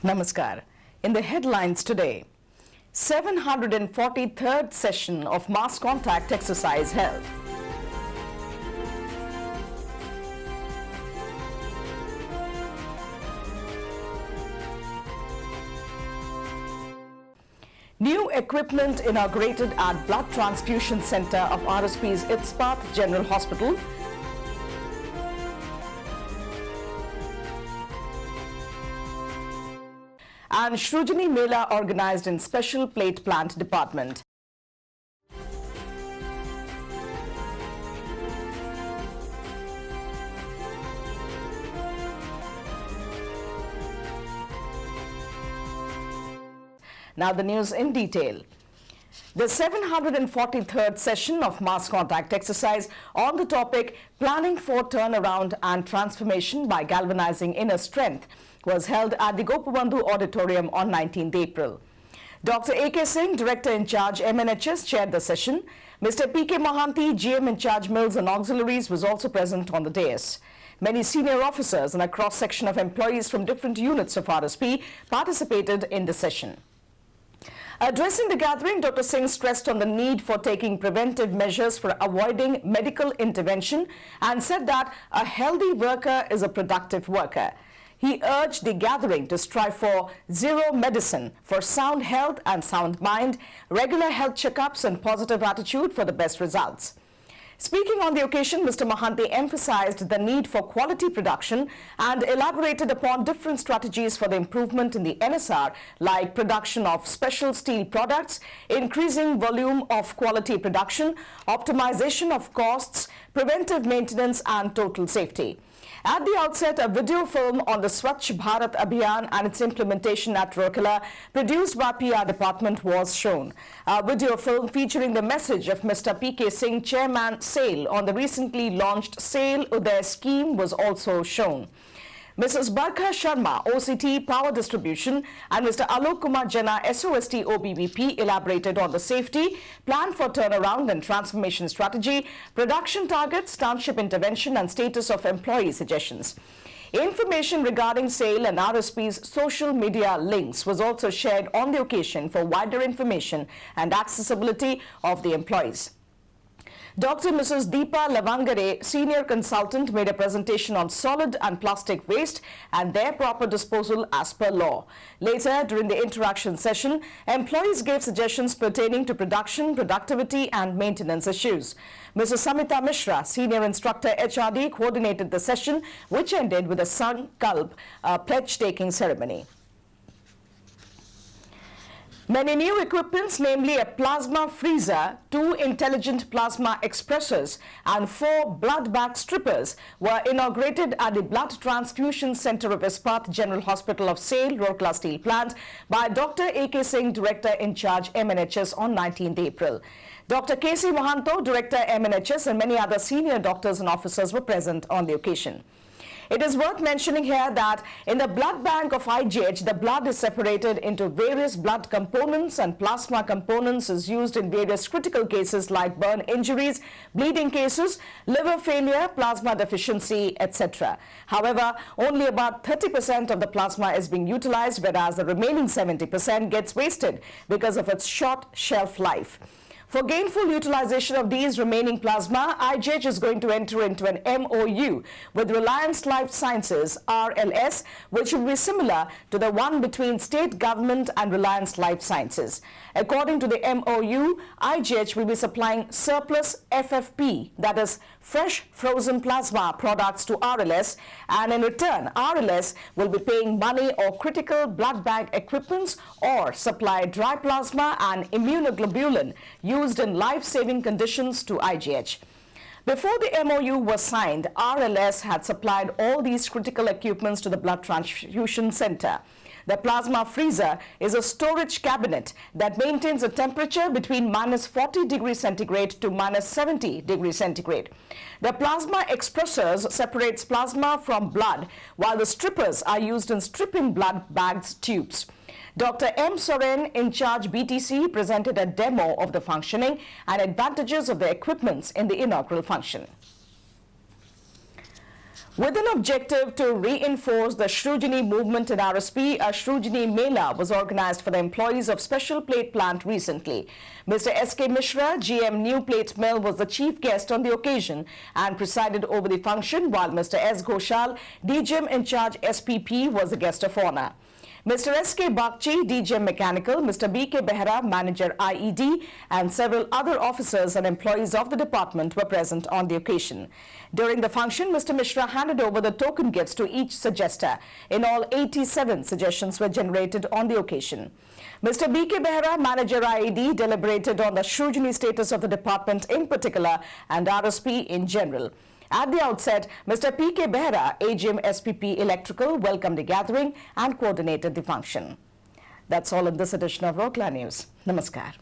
Namaskar. In the headlines today, 743rd session of mass contact exercise held. New equipment inaugurated at Blood Transfusion Center of RSP's Ispat General Hospital. And Shrujani Mela organized in Special Plate Plant Department. Now the news in detail. The 743rd session of mass contact exercise on the topic Planning for Turnaround and Transformation by Galvanizing Inner Strength was held at the Gopabandhu Auditorium on 19th April. Dr. A.K. Singh, Director in Charge MNHS, chaired the session. Mr. P.K. Mohanty, GM in Charge Mills and Auxiliaries, was also present on the dais. Many senior officers and a cross-section of employees from different units of RSP participated in the session. Addressing the gathering, Dr. Singh stressed on the need for taking preventive measures for avoiding medical intervention and said that a healthy worker is a productive worker. He urged the gathering to strive for zero medicine, for sound health and sound mind, regular health checkups and positive attitude for the best results. Speaking on the occasion, Mr. Mohanty emphasized the need for quality production and elaborated upon different strategies for the improvement in the NSR, like production of special steel products, increasing volume of quality production, optimization of costs, preventive maintenance and total safety. At the outset, a video film on the Swachh Bharat Abhiyan and its implementation at Rourkela, produced by PR department, was shown. A video film featuring the message of Mr. P.K. Singh, Chairman SAIL, on the recently launched SAIL Uday scheme was also shown. Mrs. Barkha Sharma, OCT Power Distribution, and Mr. Alok Kumar Jana, SOST OBBP, elaborated on the safety, plan for turnaround and transformation strategy, production targets, township intervention, and status of employee suggestions. Information regarding SAIL and RSP's social media links was also shared on the occasion for wider information and accessibility of the employees. Dr. Mrs. Deepa Lavangare, Senior Consultant, made a presentation on solid and plastic waste and their proper disposal as per law. Later, during the interaction session, employees gave suggestions pertaining to production, productivity and maintenance issues. Mrs. Samita Mishra, Senior Instructor HRD, coordinated the session, which ended with a Sankalp pledge-taking ceremony. Many new equipments, namely a plasma freezer, 2 intelligent plasma expressors and 4 blood bag strippers, were inaugurated at the Blood Transfusion Center of Ispat General Hospital of SAIL, Rourkela Steel Plant, by Dr. A.K. Singh, Director in Charge MNHS, on 19th April. Dr. K.C. Mohanto, Director MNHS, and many other senior doctors and officers were present on the occasion. It is worth mentioning here that in the blood bank of IGH, the blood is separated into various blood components, and plasma components is used in various critical cases like burn injuries, bleeding cases, liver failure, plasma deficiency, etc. However, only about 30% of the plasma is being utilized, whereas the remaining 70% gets wasted because of its short shelf life. For gainful utilization of these remaining plasma, IGH is going to enter into an MOU with Reliance Life Sciences, RLS, which will be similar to the one between state government and Reliance Life Sciences. According to the MOU, IGH will be supplying surplus FFP, that is, fresh frozen plasma products to RLS, and in return, RLS will be paying money or critical blood bag equipments or supply dry plasma and immunoglobulin used in life-saving conditions to IGH. Before the MOU was signed, RLS had supplied all these critical equipments to the Blood Transfusion Center. The plasma freezer is a storage cabinet that maintains a temperature between -40 degrees centigrade to -70 degrees centigrade. The plasma expressors separates plasma from blood, while the strippers are used in stripping blood bags tubes. Dr. M. Soren, in charge BTC, presented a demo of the functioning and advantages of the equipments in the inaugural function. With an objective to reinforce the Shrujini movement in RSP, a Shrujini Mela was organized for the employees of Special Plate Plant recently. Mr. S.K. Mishra, GM New Plate Mill, was the chief guest on the occasion and presided over the function, while Mr. S. Ghoshal, DGM in charge SPP, was the guest of honor. Mr. S.K. Bakchi, DGM Mechanical, Mr. B.K. Behera, Manager IED, and several other officers and employees of the department were present on the occasion. During the function, Mr. Mishra handed over the token gifts to each suggester. In all, 87 suggestions were generated on the occasion. Mr. B.K. Behera, Manager IED, deliberated on the Shrujini status of the department in particular and RSP in general. At the outset, Mr. P.K. Behera, AGM SPP Electrical, welcomed the gathering and coordinated the function. That's all in this edition of Rockla News. Namaskar.